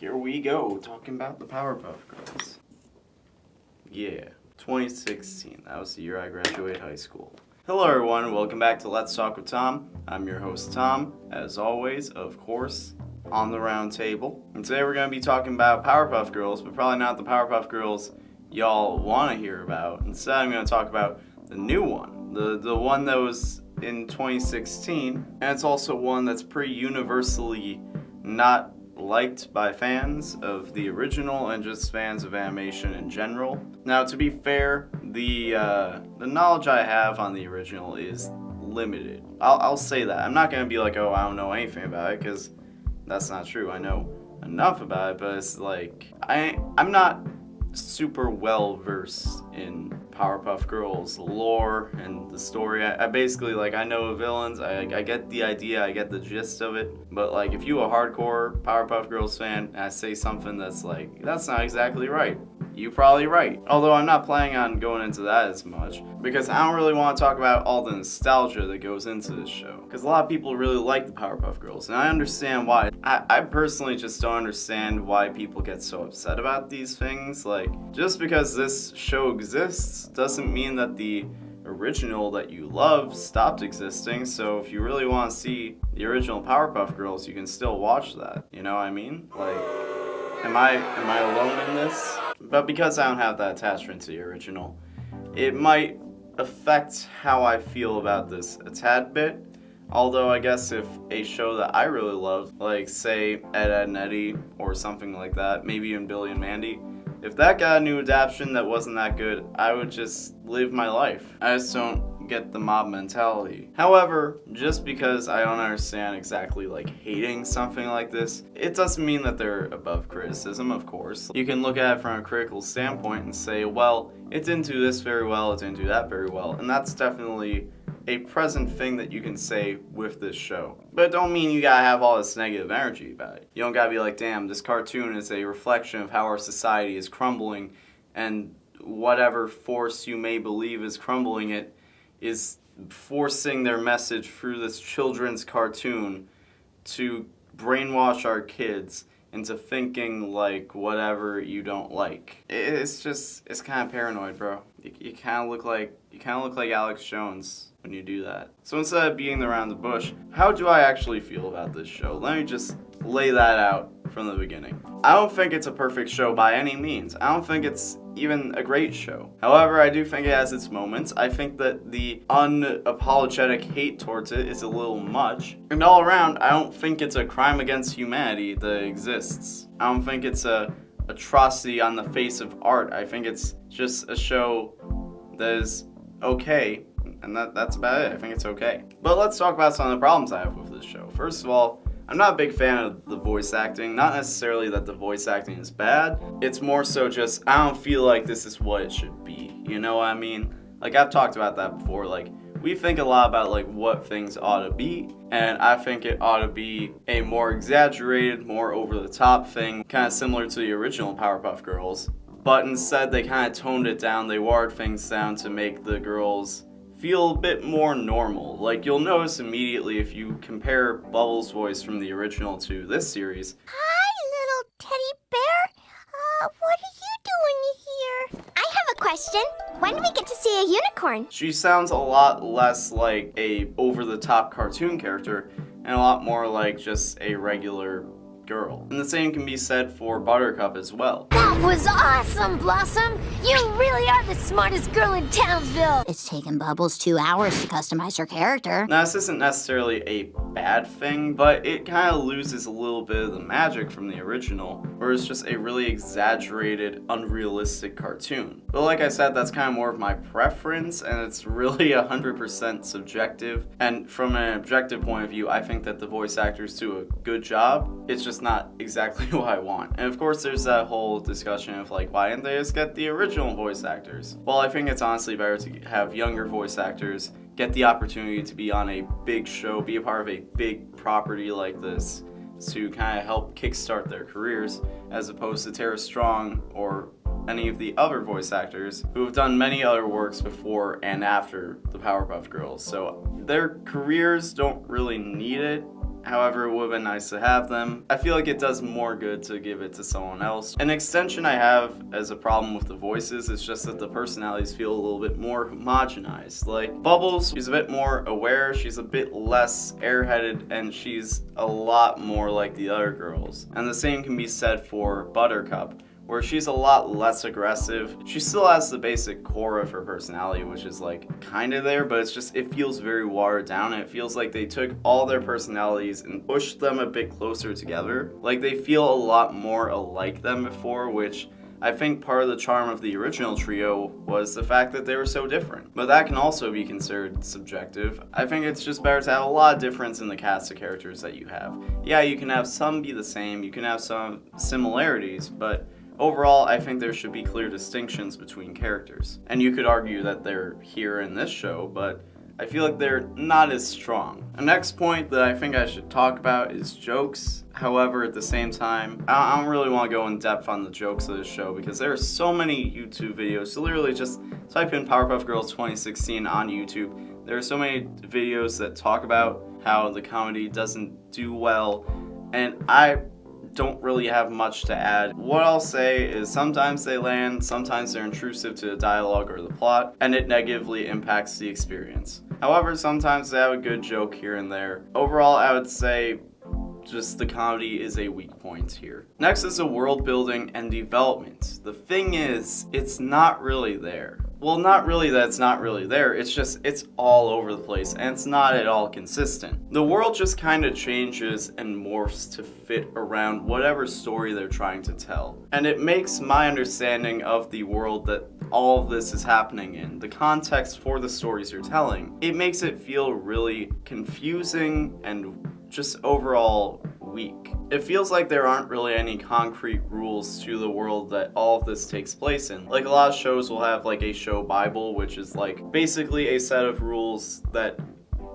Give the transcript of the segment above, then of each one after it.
Here we go, talking about the Powerpuff Girls. Yeah, 2016. That was the year I graduated high school. Hello everyone, welcome back to Let's Talk with Tom. I'm your host Tom, as always, of course, on the Roundtable. And today we're going to be talking about Powerpuff Girls, but probably not the Powerpuff Girls y'all want to hear about. Instead, I'm going to talk about the new one, the one that was in 2016, and it's also one that's pretty universally not liked by fans of the original and just fans of animation in general. Now, to be fair, the knowledge I have on the original is limited. I'll say that. I'm not going to be like, oh, I don't know anything about it, because that's not true. I know enough about it, but it's like, I'm not super well versed in Powerpuff Girls lore and the story. I basically, like, I know the villains, I get the idea, I get the gist of it, but like, if you're a hardcore Powerpuff Girls fan and I say something that's like, that's not exactly right, you're probably right. Although I'm not planning on going into that as much, because I don't really want to talk about all the nostalgia that goes into this show, because a lot of people really like the Powerpuff Girls, and I understand why. I personally just don't understand why people get so upset about these things. Like, just because this show exists doesn't mean that the original that you love stopped existing. So if you really want to see the original Powerpuff Girls, you can still watch that. You know what I mean? Like, am I alone in this? But because I don't have that attachment to the original, it might affect how I feel about this a tad bit. Although I guess if a show that I really love, like say Ed, Edd n Eddy or something like that, maybe even Billy and Mandy, if that got a new adaptation that wasn't that good, I would just live my life. I just don't get the mob mentality. However, just because I don't understand exactly like hating something like this, it doesn't mean that they're above criticism, of course. You can look at it from a critical standpoint and say, well, it didn't do this very well, it didn't do that very well, and that's definitely a present thing that you can say with this show. But it don't mean you gotta have all this negative energy about it. You don't gotta be like, damn, this cartoon is a reflection of how our society is crumbling, and whatever force you may believe is crumbling it is forcing their message through this children's cartoon to brainwash our kids into thinking like whatever you don't like. It's kind of paranoid, bro. You kind of look like Alex Jones when you do that. So instead of beating around the bush, how do I actually feel about this show? Let me just lay that out from the beginning. I don't think it's a perfect show by any means. I don't think it's even a great show. However, I do think it has its moments. I think that the unapologetic hate towards it is a little much. And all around, I don't think it's a crime against humanity that exists. I don't think it's a atrocity on the face of art. I think it's just a show that is okay. And that's about it. I think it's okay. But let's talk about some of the problems I have with this show. First of all, I'm not a big fan of the voice acting. Not necessarily that the voice acting is bad. It's more so just, I don't feel like this is what it should be. You know what I mean? Like, I've talked about that before. Like, we think a lot about, like, what things ought to be. And I think it ought to be a more exaggerated, more over-the-top thing. Kind of similar to the original Powerpuff Girls. But instead, they kind of toned it down. They watered things down to make the girls feel a bit more normal. Like, you'll notice immediately if you compare Bubbles' voice from the original to this series. Hi, little teddy bear. What are you doing here? I have a question. When do we get to see a unicorn? She sounds a lot less like a over-the-top cartoon character and a lot more like just a regular girl. And the same can be said for Buttercup as well. That was awesome, Blossom! You really are the smartest girl in Townsville! It's taken Bubbles 2 hours to customize her character. Now, this isn't necessarily a bad thing, but it kind of loses a little bit of the magic from the original, where it's just a really exaggerated, unrealistic cartoon. But like I said, that's kind of more of my preference, and it's really 100% subjective. And from an objective point of view, I think that the voice actors do a good job. It's just not exactly what I want. And of course, there's that whole discussion of like, why didn't they just get the original voice actors? Well, I think it's honestly better to have younger voice actors get the opportunity to be on a big show, be a part of a big property like this, to kind of help kickstart their careers, as opposed to Tara Strong or any of the other voice actors who have done many other works before and after the Powerpuff Girls. So their careers don't really need it However, it would have been nice to have them. I feel like it does more good to give it to someone else. An extension I have as a problem with the voices is just that the personalities feel a little bit more homogenized. Like Bubbles, she's a bit more aware, she's a bit less airheaded, and she's a lot more like the other girls. And the same can be said for Buttercup, where she's a lot less aggressive. She still has the basic core of her personality, which is like kind of there, but it feels very watered down, and it feels like they took all their personalities and pushed them a bit closer together. Like they feel a lot more alike than before, which I think part of the charm of the original trio was the fact that they were so different. But that can also be considered subjective. I think it's just better to have a lot of difference in the cast of characters that you have. Yeah, you can have some be the same, you can have some similarities, but overall, I think there should be clear distinctions between characters. And you could argue that they're here in this show, but I feel like they're not as strong. The next point that I think I should talk about is jokes. However, at the same time, I don't really want to go in depth on the jokes of this show because there are so many YouTube videos. So literally just type in Powerpuff Girls 2016 on YouTube. There are so many videos that talk about how the comedy doesn't do well, and I don't really have much to add. What I'll say is sometimes they land, sometimes they're intrusive to the dialogue or the plot, and it negatively impacts the experience. However, sometimes they have a good joke here and there. Overall, I would say just the comedy is a weak point here. Next is the world building and development. The thing is, it's not really there. Well, not really that it's not really there, it's all over the place, and it's not at all consistent. The world just kind of changes and morphs to fit around whatever story they're trying to tell. And it makes my understanding of the world that all of this is happening in, the context for the stories you're telling, it makes it feel really confusing and just overall weak. It feels like there aren't really any concrete rules to the world that all of this takes place in. Like a lot of shows will have like a show Bible, which is like basically a set of rules that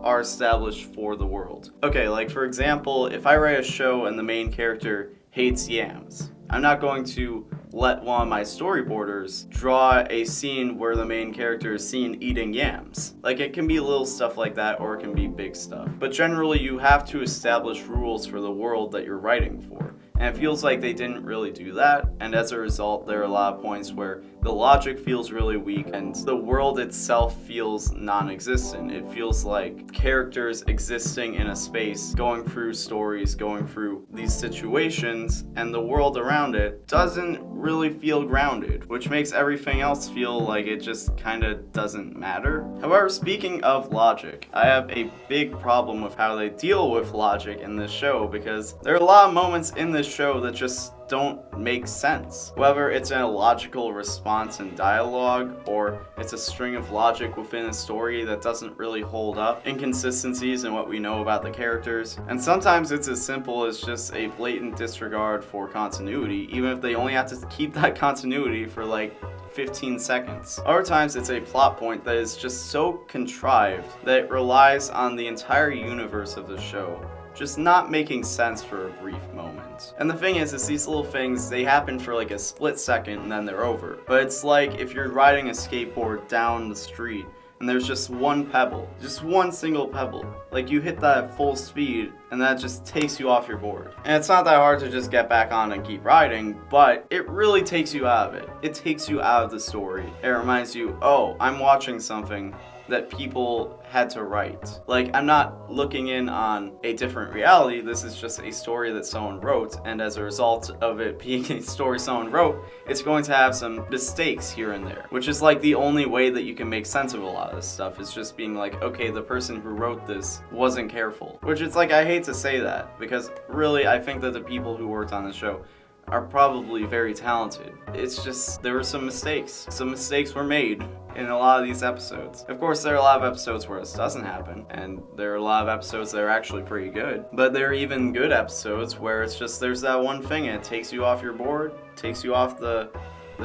are established for the world. Okay, like for example, if I write a show and the main character hates yams, I'm not going to let one of my storyboarders draw a scene where the main character is seen eating yams. Like it can be little stuff like that, or it can be big stuff. But generally you have to establish rules for the world that you're writing for. And it feels like they didn't really do that, and as a result there are a lot of points where the logic feels really weak and the world itself feels non-existent. It feels like characters existing in a space, going through stories, going through these situations, and the world around it doesn't really feel grounded, which makes everything else feel like it just kinda doesn't matter. However, speaking of logic, I have a big problem with how they deal with logic in this show, because there are a lot of moments in this show that just don't make sense. Whether it's an illogical response in dialogue, or it's a string of logic within a story that doesn't really hold up, inconsistencies in what we know about the characters, and sometimes it's as simple as just a blatant disregard for continuity, even if they only have to keep that continuity for like 15 seconds. Other times it's a plot point that is just so contrived that it relies on the entire universe of the show just not making sense for a brief moment. And the thing is these little things, they happen for like a split second and then they're over. But it's like if you're riding a skateboard down the street and there's just one pebble, just one single pebble. Like you hit that at full speed and that just takes you off your board. And it's not that hard to just get back on and keep riding, but it really takes you out of it. It takes you out of the story. It reminds you, oh, I'm watching something that people had to write. Like, I'm not looking in on a different reality, this is just a story that someone wrote, and as a result of it being a story someone wrote, it's going to have some mistakes here and there, which is like the only way that you can make sense of a lot of this stuff, is just being like, okay, the person who wrote this wasn't careful. Which it's like, I hate to say that, because really, I think that the people who worked on the show are probably very talented. It's just, there were some mistakes. Some mistakes were made in a lot of these episodes. Of course, there are a lot of episodes where this doesn't happen, and there are a lot of episodes that are actually pretty good. But there are even good episodes where it's just, there's that one thing and it takes you off your board, takes you off the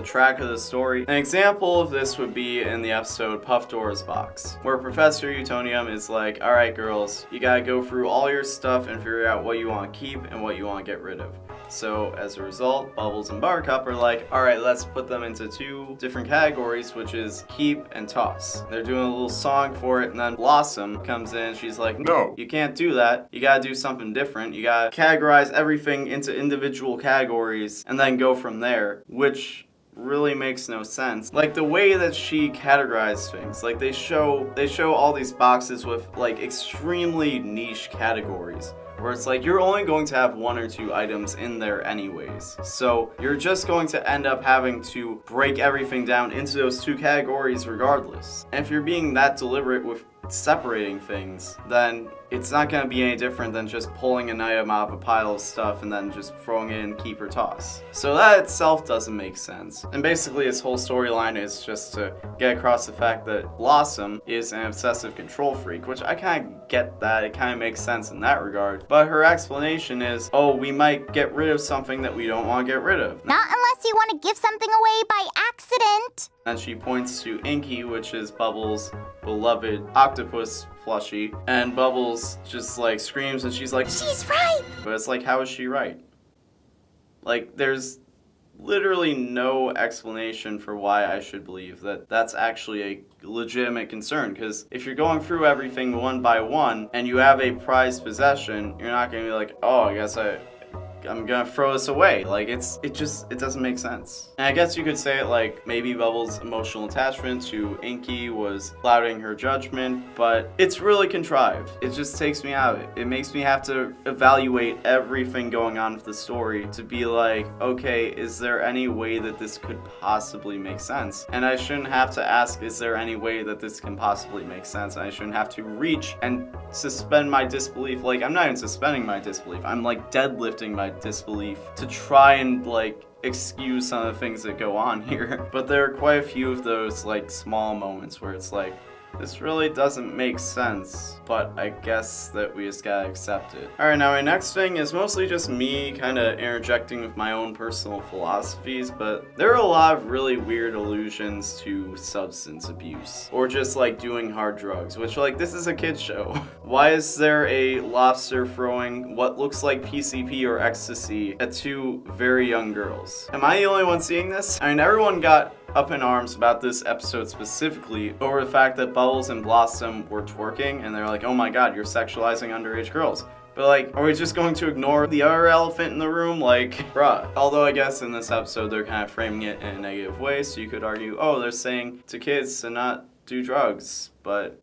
track of the story. An example of this would be in the episode Puff Dora's Box, where Professor Utonium is like, alright girls, you gotta go through all your stuff and figure out what you want to keep and what you want to get rid of. So as a result, Bubbles and Buttercup are like, alright, let's put them into 2 different categories, which is keep and toss. They're doing a little song for it, and then Blossom comes in, she's like, no, you can't do that. You gotta do something different. You gotta categorize everything into individual categories and then go from there, which really makes no sense. Like the way that she categorized things, like they show all these boxes with like extremely niche categories where it's like you're only going to have 1 or 2 items in there anyways. So you're just going to end up having to break everything down into those 2 categories regardless. And if you're being that deliberate with separating things, then it's not going to be any different than just pulling an item out of a pile of stuff and then just throwing it in keep or toss. So that itself doesn't make sense. And basically his whole storyline is just to get across the fact that Blossom is an obsessive control freak, which I kind of get that. It kind of makes sense in that regard. But her explanation is, oh, we might get rid of something that we don't want to get rid of. Not unless you want to give something away by accident. And she points to Inky, which is Bubbles' beloved octopus plushie, and Bubbles just like screams and she's like, she's right! But it's like, how is she right? Like, there's literally no explanation for why I should believe that that's actually a legitimate concern, because if you're going through everything one by one and you have a prized possession, you're not going to be like, oh, I guess I'm gonna throw this away. Like, it doesn't make sense. And I guess you could say it like maybe Bubbles' emotional attachment to Inky was clouding her judgment, but it's really contrived. It just takes me out of it. It makes me have to evaluate everything going on with the story to be like, okay, is there any way that this could possibly make sense? And I shouldn't have to ask, is there any way that this can possibly make sense? And I shouldn't have to reach and suspend my disbelief. Like, I'm not even suspending my disbelief. I'm like deadlifting my disbelief to try and like excuse some of the things that go on here. But there are quite a few of those like small moments where it's like, this really doesn't make sense, but I guess that we just gotta accept it. Alright, now my next thing is mostly just me kind of interjecting with my own personal philosophies, but there are a lot of really weird allusions to substance abuse, or just like doing hard drugs, which like, this is a kid's show. Why is there a lobster throwing what looks like PCP or ecstasy at 2 very young girls? Am I the only one seeing this? I mean, everyone got up in arms about this episode specifically over the fact that Bubbles and Blossom were twerking, and they're like, oh my god, you're sexualizing underage girls. But like, are we just going to ignore the other elephant in the room? Like, bruh. Although I guess in this episode they're kind of framing it in a negative way, so you could argue, oh, they're saying to kids to not do drugs, but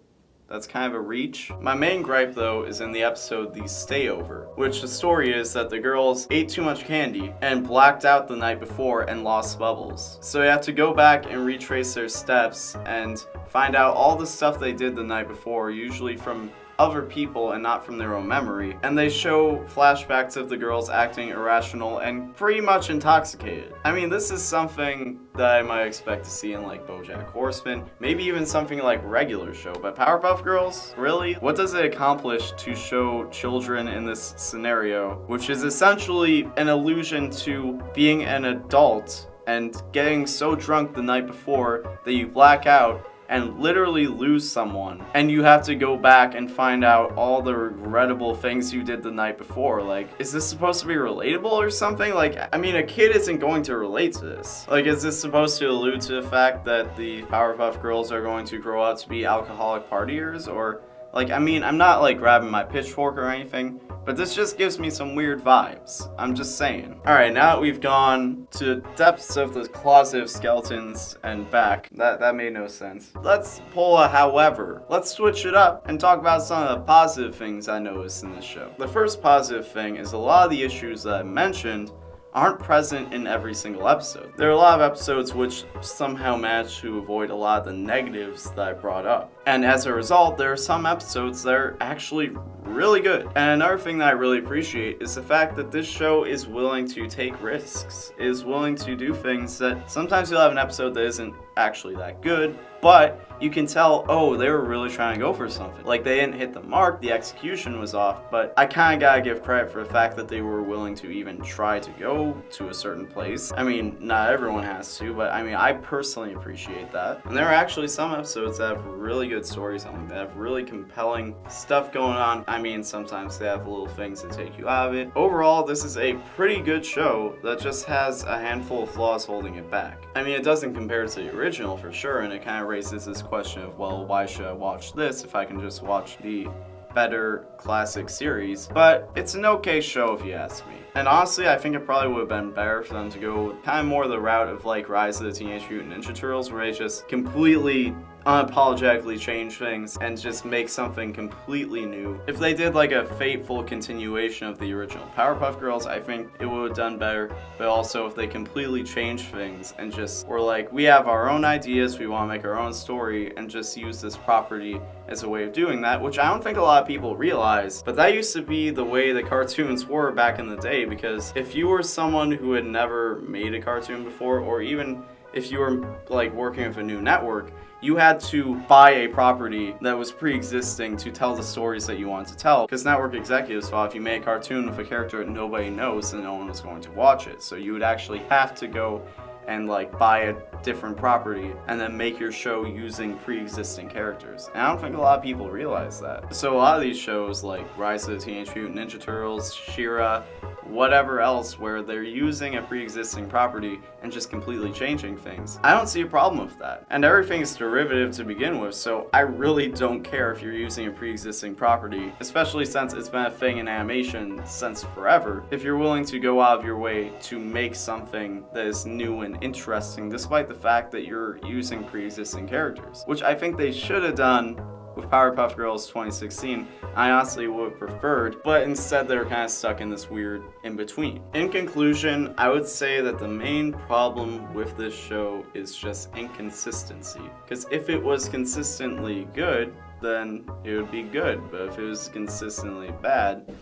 that's kind of a reach. My main gripe though is in the episode The Stayover, which the story is that the girls ate too much candy and blacked out the night before and lost Bubbles. So you have to go back and retrace their steps and find out all the stuff they did the night before, usually from other people and not from their own memory, and they show flashbacks of the girls acting irrational and pretty much intoxicated. I mean, this is something that I might expect to see in like BoJack Horseman, maybe even something like Regular Show, but Powerpuff Girls? Really? What does it accomplish to show children in this scenario, which is essentially an allusion to being an adult and getting so drunk the night before that you black out and literally lose someone, and you have to go back and find out all the regrettable things you did the night before? Like, is this supposed to be relatable or something? Like, I mean, a kid isn't going to relate to this. Like, is this supposed to allude to the fact that the Powerpuff Girls are going to grow up to be alcoholic partiers? Or, like, I mean, I'm not like grabbing my pitchfork or anything, but this just gives me some weird vibes. I'm just saying. Alright, now that we've gone to depths of the closet of skeletons and back, that made no sense. Let's pull a however. Let's switch it up and talk about some of the positive things I noticed in this show. The first positive thing is a lot of the issues that I mentioned aren't present in every single episode. There are a lot of episodes which somehow manage to avoid a lot of the negatives that I brought up. And as a result, there are some episodes that are actually really good. And another thing that I really appreciate is the fact that this show is willing to take risks, is willing to do things that sometimes you'll have an episode that isn't actually that good, but you can tell, oh, they were really trying to go for something. Like, they didn't hit the mark, the execution was off, but I kind of gotta give credit for the fact that they were willing to even try to go to a certain place. I mean, not everyone has to, but I mean, I personally appreciate that. And there are actually some episodes that have really good good storytelling. They have really compelling stuff going on. I mean, sometimes they have little things that take you out of it. Overall, this is a pretty good show that just has a handful of flaws holding it back. I mean, it doesn't compare to the original for sure, and it kind of raises this question of, well, why should I watch this if I can just watch the better classic series? But it's an okay show if you ask me. And honestly, I think it probably would have been better for them to go kind of more the route of like Rise of the Teenage Mutant Ninja Turtles, where they just completely unapologetically change things and just make something completely new. If they did like a faithful continuation of the original Powerpuff Girls, I think it would have done better. But also if they completely changed things and just were like, we have our own ideas, we want to make our own story, and just use this property as a way of doing that, which I don't think a lot of people realize, but that used to be the way the cartoons were back in the day, because if you were someone who had never made a cartoon before, or even if you were like working with a new network, you had to buy a property that was pre-existing to tell the stories that you wanted to tell, because network executives thought if you made a cartoon with a character that nobody knows, then no one was going to watch it. So you would actually have to go and like buy a different property and then make your show using pre-existing characters. And I don't think a lot of people realize that. So a lot of these shows like Rise of the Teenage Mutant Ninja Turtles, She-Ra, whatever else, where they're using a pre-existing property and just completely changing things, I don't see a problem with that. And everything is derivative to begin with, so I really don't care if you're using a pre-existing property, especially since it's been a thing in animation since forever. If you're willing to go out of your way to make something that is new and interesting, despite the fact that you're using pre-existing characters, which I think they should have done with Powerpuff Girls 2016, I honestly would have preferred, but instead they're kind of stuck in this weird in-between. In conclusion, I would say that the main problem with this show is just inconsistency. Because if it was consistently good, then it would be good, but if it was consistently bad,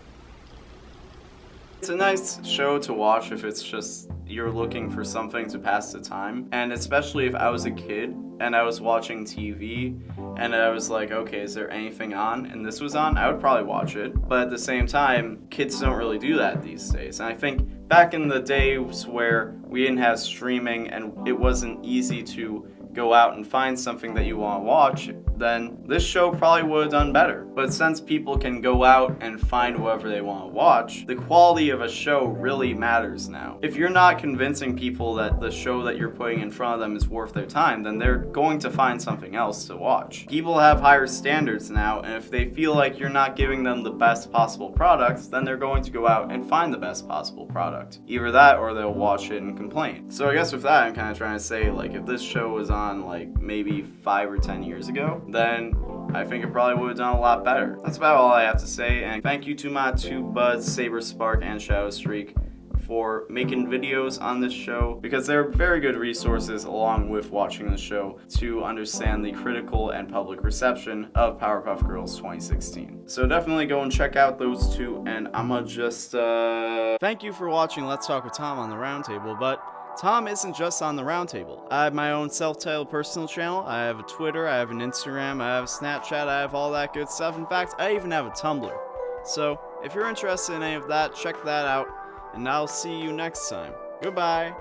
it's a nice show to watch if it's just you're looking for something to pass the time. And especially if I was a kid and I was watching TV and I was like, okay, is there anything on? And this was on, I would probably watch it. But at the same time, kids don't really do that these days. And I think back in the days where we didn't have streaming and it wasn't easy to go out and find something that you want to watch, then this show probably would have done better. But since people can go out and find whatever they want to watch, the quality of a show really matters now. If you're not convincing people that the show that you're putting in front of them is worth their time, then they're going to find something else to watch. People have higher standards now, and if they feel like you're not giving them the best possible product, then they're going to go out and find the best possible product. Either that or they'll watch it and complain. So I guess with that, I'm kind of trying to say, like, if this show was on like maybe 5 or 10 years ago, then I think it probably would have done a lot better. That's about all I have to say, and thank you to my two buds, Saber Spark and Shadow Streak, for making videos on this show, because they're very good resources along with watching the show to understand the critical and public reception of Powerpuff Girls 2016. So definitely go and check out those two, and I'ma just thank you for watching Let's Talk with Tom on the Roundtable, but Tom isn't just on the Roundtable. I have my own self-titled personal channel. I have a Twitter, I have an Instagram, I have a Snapchat, I have all that good stuff. In fact, I even have a Tumblr. So if you're interested in any of that, check that out, and I'll see you next time. Goodbye!